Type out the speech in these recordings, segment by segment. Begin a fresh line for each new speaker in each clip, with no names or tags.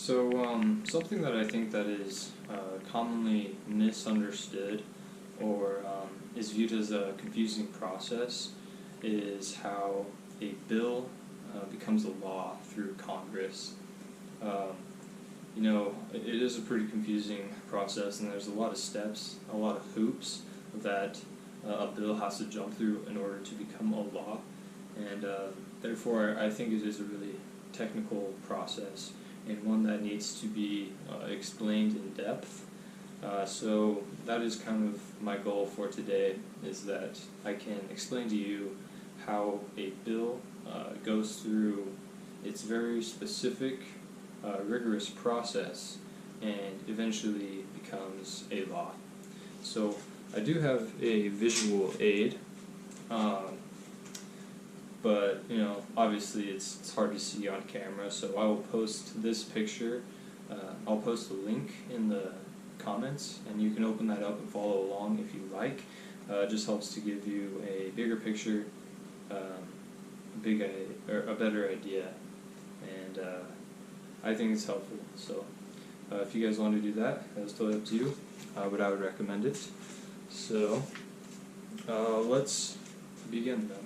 Something that I think that is commonly misunderstood or is viewed as a confusing process is how a bill becomes a law through Congress. Um, it is a pretty confusing process, and there's a lot of steps, a lot of hoops that a bill has to jump through in order to become a law, and therefore I think it is a really technical process and one that needs to be explained in depth. So that is kind of my goal for today, is that I can explain to you how a bill goes through its very specific, rigorous process and eventually becomes a law. So I do have a visual aid, but obviously it's hard to see on camera, so I will post this picture. I'll post a link in the comments, and you can open that up and follow along if you like. It just helps to give you a bigger picture, a better idea, and I think it's helpful. So if you guys want to do that, that's totally up to you, but I would recommend it. So let's begin then.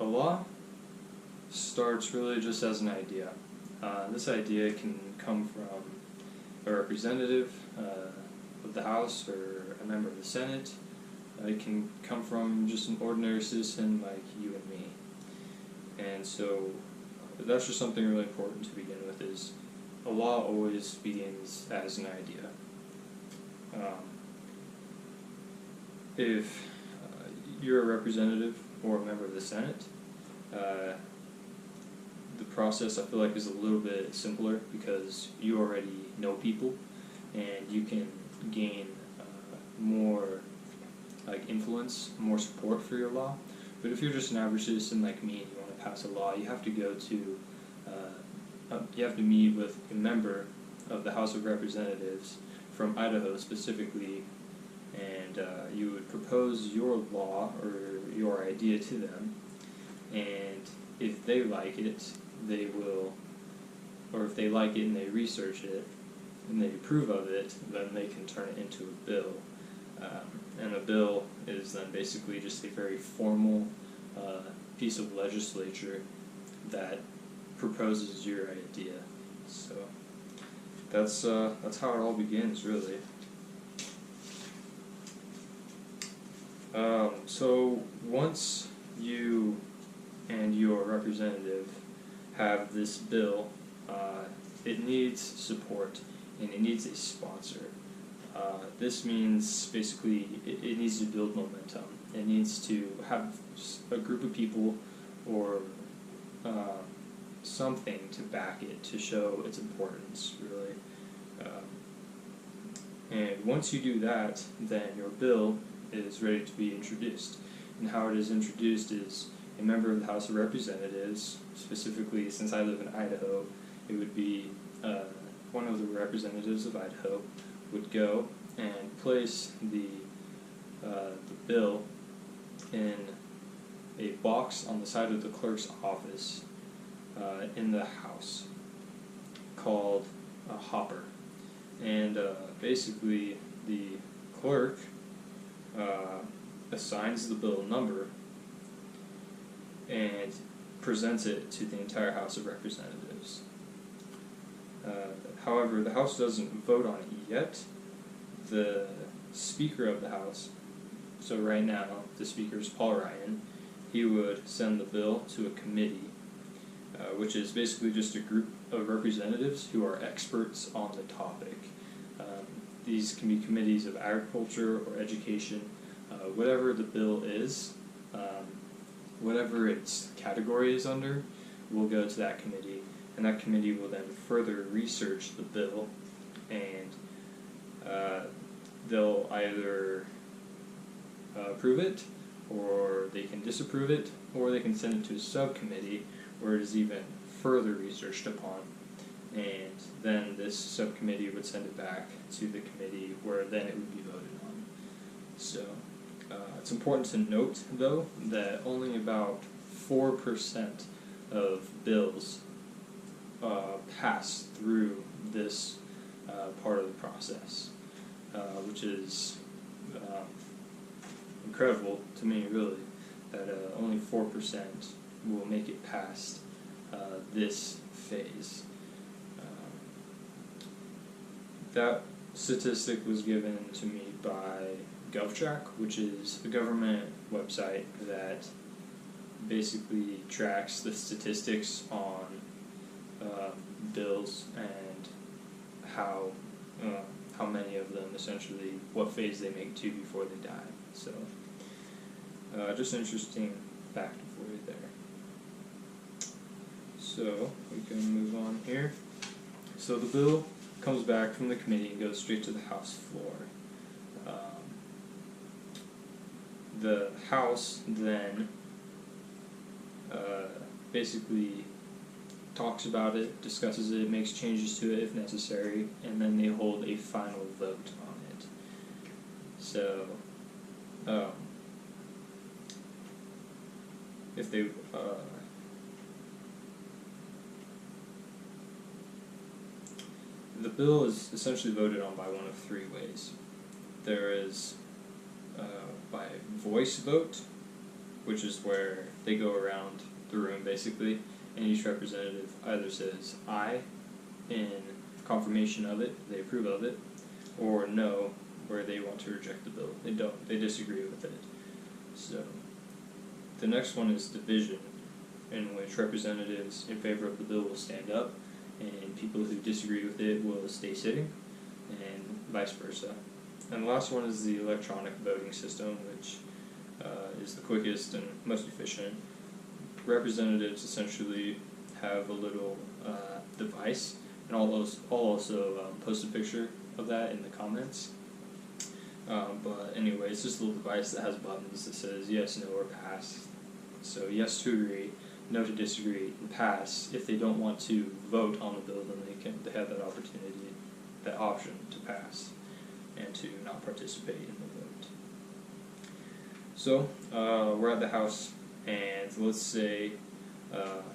A law starts really just as an idea. This idea can come from a representative of the House or a member of the Senate. It can come from just an ordinary citizen like you and me. And so that's just something really important to begin with, is a law always begins as an idea. If you're a representative or a member of the Senate, the process I feel like is a little bit simpler because you already know people and you can gain more influence, more support for your law. But if you're just an average citizen like me and you want to pass a law, you have to go to you have to meet with a member of the House of Representatives from Idaho specifically, and you would propose your law or your idea to them, and if they like it, they will, or if they like it and they research it and they approve of it, then they can turn it into a bill. And a bill is then basically just a very formal piece of legislature that proposes your idea. So that's how it all begins, really. So once you and your representative have this bill, it needs support and it needs a sponsor. This means basically it needs to build momentum. It needs to have a group of people or something to back it, to show its importance, really. And once you do that, then your bill is ready to be introduced. And how it is introduced is a member of the House of Representatives, specifically since I live in Idaho, it would be one of the representatives of Idaho would go and place the bill in a box on the side of the clerk's office in the House called a hopper. And basically the clerk assigns the bill number and presents it to the entire House of Representatives. However, the House doesn't vote on it yet. The Speaker of the House, so right now the Speaker is Paul Ryan, he would send the bill to a committee, which is basically just a group of representatives who are experts on the topic. These can be committees of agriculture or education, whatever the bill is, whatever its category is under, will go to that committee, and that committee will then further research the bill, and they'll either approve it, or they can disapprove it, or they can send it to a subcommittee where it is even further researched upon, and then this subcommittee would send it back to the committee where then it would be voted on. So it's important to note, though, that only about 4% of bills pass through this part of the process, which is incredible to me, really, that only 4% will make it past this phase. That statistic was given to me by GovTrack, which is a government website that basically tracks the statistics on bills and how many of them, essentially, what phase they make to before they die. So, just an interesting fact for you there. So, we can move on here. So the bill comes back from the committee and goes straight to the House floor. The House then basically talks about it, discusses it, makes changes to it if necessary, and then they hold a final vote on it. So, if they the bill is essentially voted on by one of three ways. There is by voice vote, which is where they go around the room basically, and each representative either says aye in confirmation of it, they approve of it, or no, where they want to reject the bill. They disagree with it. So the next one is division, in which representatives in favor of the bill will stand up, and people who disagree with it will stay sitting, and vice versa. And the last one is the electronic voting system, which is the quickest and most efficient. Representatives essentially have a little device, and I'll also post a picture of that in the comments. But anyway, it's just a little device that has buttons that says yes, no, or pass. So yes to agree, no to disagree, and pass. If they don't want to vote on the bill, then they have that opportunity, that option to pass and to not participate in the vote. So we're at the House, and let's say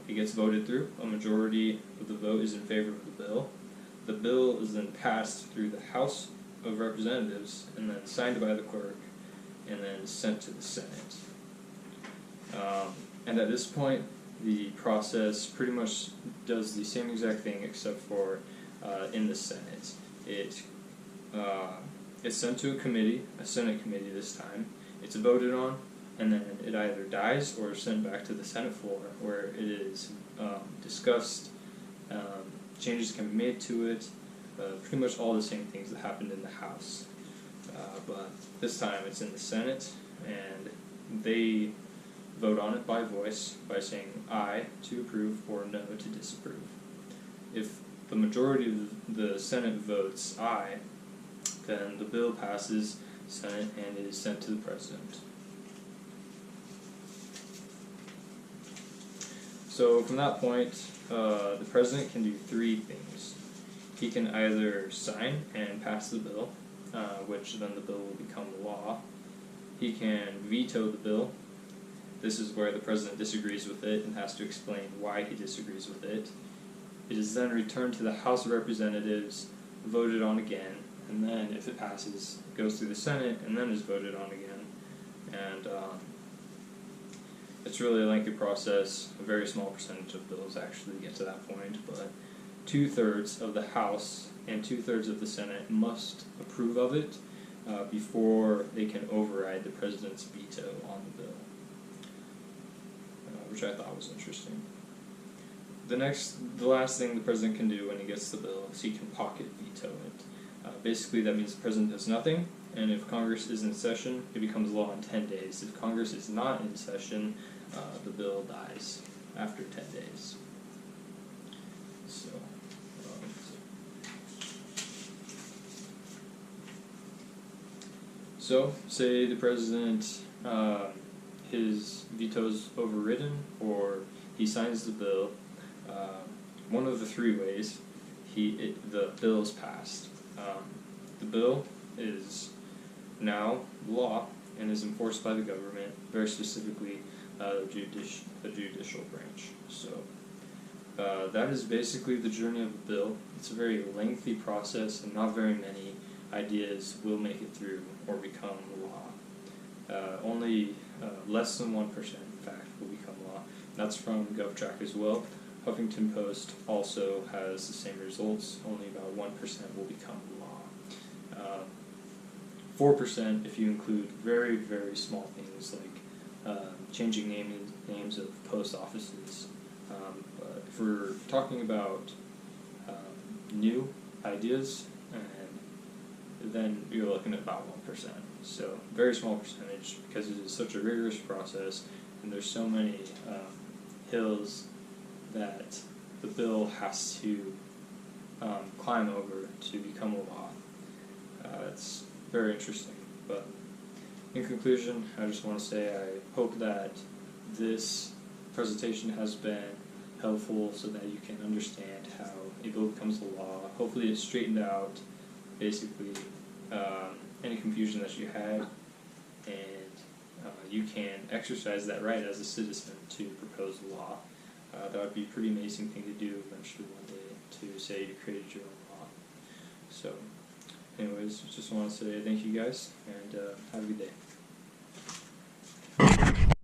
it gets voted through. A majority of the vote is in favor of the bill. The bill is then passed through the House of Representatives and then signed by the clerk and then sent to the Senate. And at this point, the process pretty much does the same exact thing except for in the Senate. It's sent to a committee, a Senate committee this time. It's voted on, and then it either dies or is sent back to the Senate floor, where it is discussed, changes can be made to it, pretty much all the same things that happened in the House. But this time it's in the Senate, and they vote on it by voice, by saying aye to approve or no to disapprove. If the majority of the Senate votes aye, then the bill passes Senate and is sent to the President. So from that point, the President can do three things. He can either sign and pass the bill, which then the bill will become law. He can veto the bill. This is where the President disagrees with it and has to explain why he disagrees with it. It is then returned to the House of Representatives, voted on again, and then if it passes, it goes through the Senate and then is voted on again. And it's really a lengthy process. A very small percentage of bills actually get to that point, but 2/3 of the House and 2/3 of the Senate must approve of it before they can override the President's veto on the bill, which I thought was interesting. The last thing the President can do when he gets the bill is he can pocket veto it. Basically, that means the President does nothing, and if Congress is in session, it becomes law in 10 days. If Congress is not in session, the bill dies after 10 days. So, say the President, his veto is overridden, or he signs the bill. One of the three ways, the bill is passed. The bill is now law and is enforced by the government, very specifically the judicial branch. So, that is basically the journey of a bill. It's a very lengthy process, and not very many ideas will make it through or become law. Only less than 1%, in fact, will become law. That's from GovTrack as well. Huffington Post also has the same results. Only about 1% will become law. 4% if you include very, very small things like changing names of post offices. But if we're talking about new ideas, and then you're looking at about 1%. So very small percentage, because it is such a rigorous process, and there's so many hills that the bill has to climb over to become a law. It's very interesting. But in conclusion, I just want to say I hope that this presentation has been helpful so that you can understand how a bill becomes a law. Hopefully it's straightened out basically any confusion that you had, and you can exercise that right as a citizen to propose a law. That would be a pretty amazing thing to do eventually one day, to say you created your own law. So anyways, just want to say thank you guys, and have a good day.